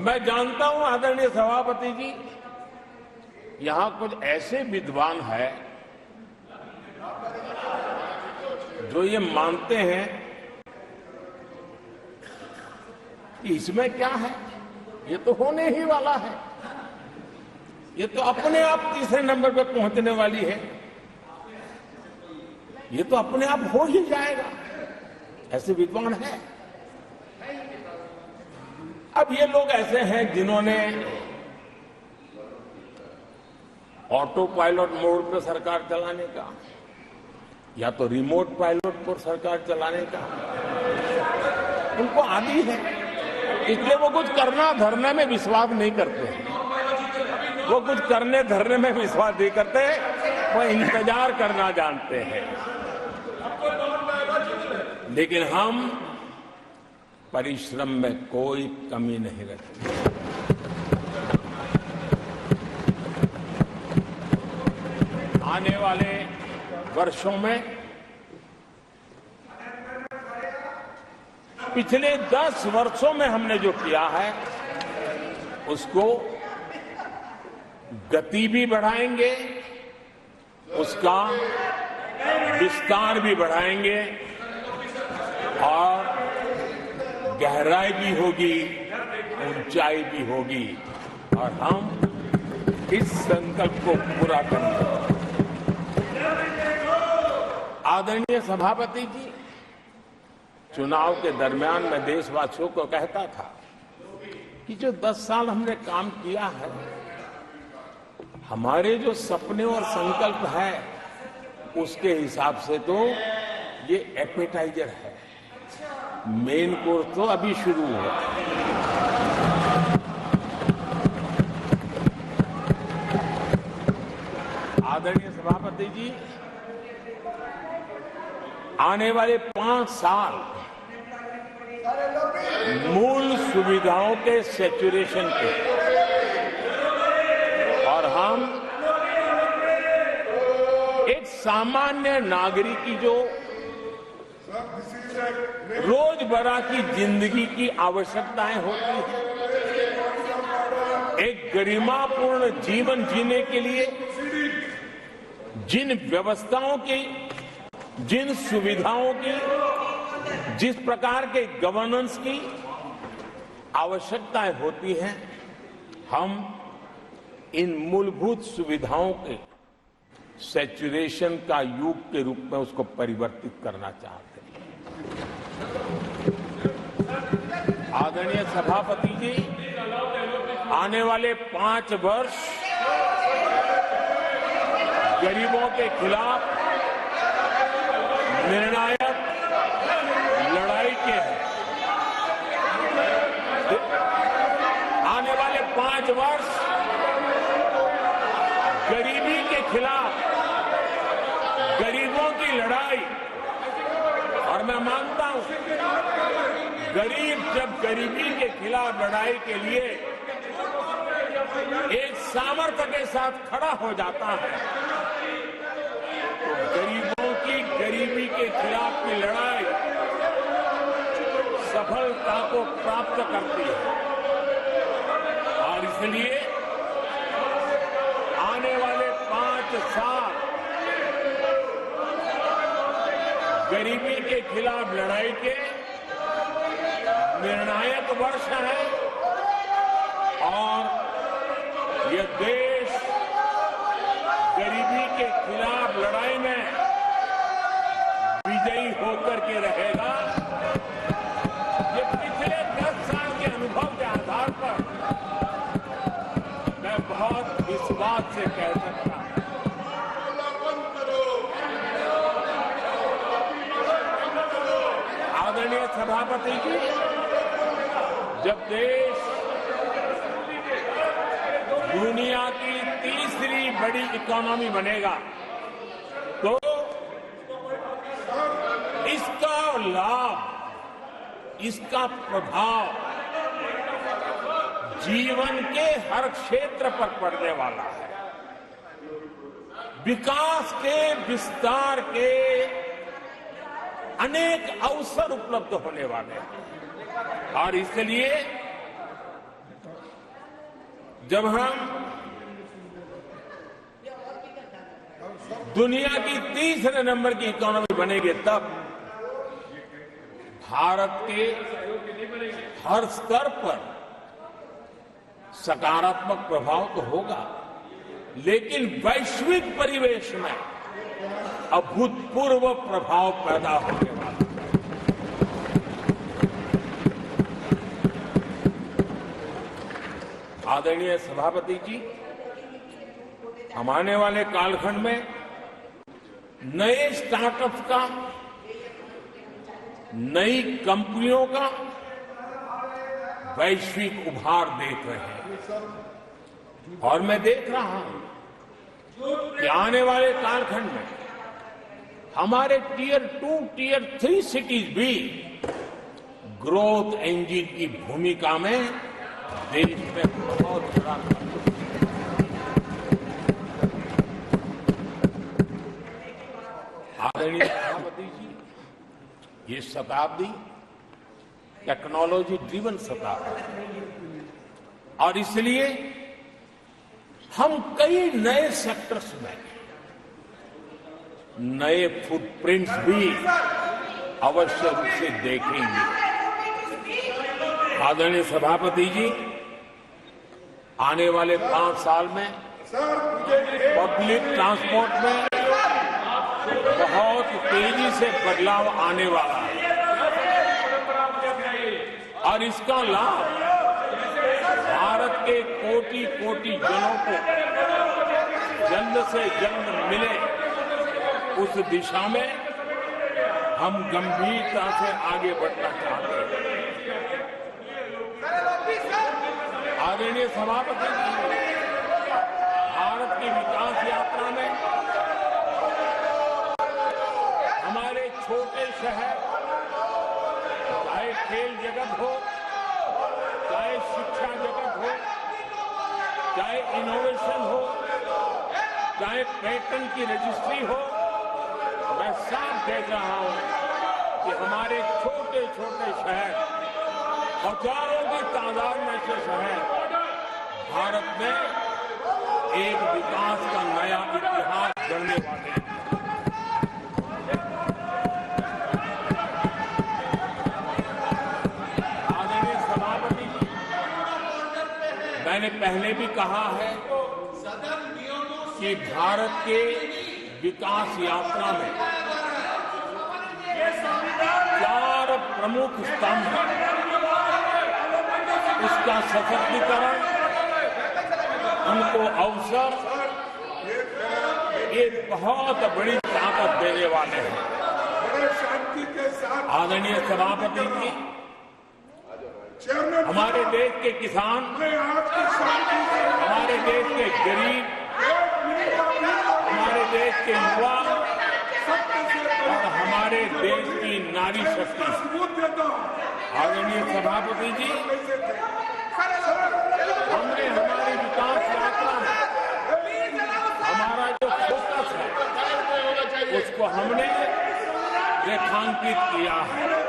मैं जानता हूं आदरणीय सभापति जी, यहां कुछ ऐसे विद्वान हैं जो ये मानते हैं कि इसमें क्या है, ये तो होने ही वाला है, ये तो अपने आप तीसरे नंबर पे पहुंचने वाली है, ये तो अपने आप हो ही जाएगा। ऐसे विद्वान हैं। अब ये लोग ऐसे हैं जिन्होंने ऑटो पायलट मोड पर सरकार चलाने का या तो रिमोट पायलट पर सरकार चलाने का उनको आदी है, इसलिए वो कुछ करना धरने में विश्वास नहीं करते। वो कुछ करने धरने में विश्वास नहीं करते, वो इंतजार करना जानते हैं। लेकिन हम परिश्रम में कोई कमी नहीं रखते। आने वाले वर्षों में पिछले 10 वर्षों में हमने जो किया है उसको गति भी बढ़ाएंगे, उसका विस्तार भी बढ़ाएंगे और गहराई भी होगी, ऊंचाई भी होगी और हम इस संकल्प को पूरा करेंगे। आदरणीय सभापति जी, चुनाव के दरमियान मैं देशवासियों को कहता था कि जो 10 साल हमने काम किया है, हमारे जो सपने और संकल्प है उसके हिसाब से तो ये एपेटाइजर है, मेन कोर्स तो अभी शुरू हुआ। आदरणीय सभापति जी, आने वाले 5 साल मूल सुविधाओं के सैचुरेशन के और हम एक सामान्य नागरिक की जो रोजमर्रा की जिंदगी की आवश्यकताएं होती हैं, एक गरिमापूर्ण जीवन जीने के लिए जिन व्यवस्थाओं की, जिन सुविधाओं की, जिस प्रकार के गवर्नेंस की आवश्यकताएं होती हैं, हम इन मूलभूत सुविधाओं के सैचुरेशन का युग के रूप में उसको परिवर्तित करना चाहते हैं। आदरणीय सभापति जी, आने वाले 5 वर्ष गरीबों के खिलाफ निर्णायक लड़ाई के हैं। आने वाले 5 वर्ष गरीबी के खिलाफ गरीबों की लड़ाई, और मैं मानता हूं गरीब जब गरीबी के खिलाफ लड़ाई के लिए एक सामर्थ्य के साथ खड़ा हो जाता है तो गरीबों की गरीबी के खिलाफ की लड़ाई सफलता को प्राप्त करती है। और इसलिए आने वाले 5 साल गरीबी के खिलाफ लड़ाई के निर्णायक वर्ष है और यह देश गरीबी के खिलाफ लड़ाई में विजयी होकर के रहेगा। ये पिछले 10 साल के अनुभव के आधार पर मैं बहुत विश्वास से कह सकता हूं। आदरणीय सभापति जी, जब देश दुनिया की तीसरी बड़ी इकोनॉमी बनेगा तो इसका लाभ, इसका प्रभाव जीवन के हर क्षेत्र पर पड़ने वाला है। विकास के विस्तार के अनेक अवसर उपलब्ध होने वाले हैं और इसलिए जब हम दुनिया की तीसरे नंबर की इकोनॉमी बनेंगे, तब भारत के हर स्तर पर सकारात्मक प्रभाव तो होगा, लेकिन वैश्विक परिवेश में अभूतपूर्व प्रभाव पैदा होने वाला है। आदरणीय सभापति जी, हम आने वाले कालखंड में नए स्टार्टअप्स का, नई कंपनियों का वैश्विक उभार देख रहे हैं और मैं देख रहा हूं कि आने वाले कालखंड में हमारे टियर 2, टियर 3 सिटीज भी ग्रोथ इंजन की भूमिका में देश में बहुत बड़ा आदरणीय सभापति जी, ये शताब्दी टेक्नोलॉजी ड्रिवन शताब्दी है और इसलिए हम कई नए सेक्टर्स में नए फुटप्रिंट्स भी अवश्य रूप से देखेंगे। आदरणीय सभापति जी, आने वाले 5 साल में पब्लिक ट्रांसपोर्ट में बहुत तेजी से बदलाव आने वाला है और इसका लाभ भारत के कोटि-कोटि जनों को जल्द से जल्द मिले, उस दिशा में हम गंभीरता से आगे बढ़ना चाहते हैं। आदरणीय सभापति जी, भारत की विकास यात्रा में हमारे छोटे शहर, चाहे खेल जगत हो, चाहे शिक्षा जगत हो, चाहे इनोवेशन हो, चाहे पेटेंट की रजिस्ट्री हो, मैं साफ देख रहा हूं कि हमारे छोटे छोटे शहर, हजारों की तादाद में से शहर भारत में एक विकास का नया इतिहास गढ़ने वाले हैं। आदरणीय सभापति जी, मैंने पहले भी कहा है कि भारत के विकास यात्रा में 4 प्रमुख स्तंभ हैं। उसका सशक्तिकरण, उनको अवसर, एक बहुत बड़ी ताकत देने वाले हैं। आदरणीय सभापति जी, हमारे देश के किसान, हमारे देश के गरीब, हमारे देश के युवा और हमारे देश की नारी शक्ति, आदरणीय सभापति जी, हमने हमारी विकास यात्रा में हमारा जो फोकस है उसको हमने रेखांकित किया है।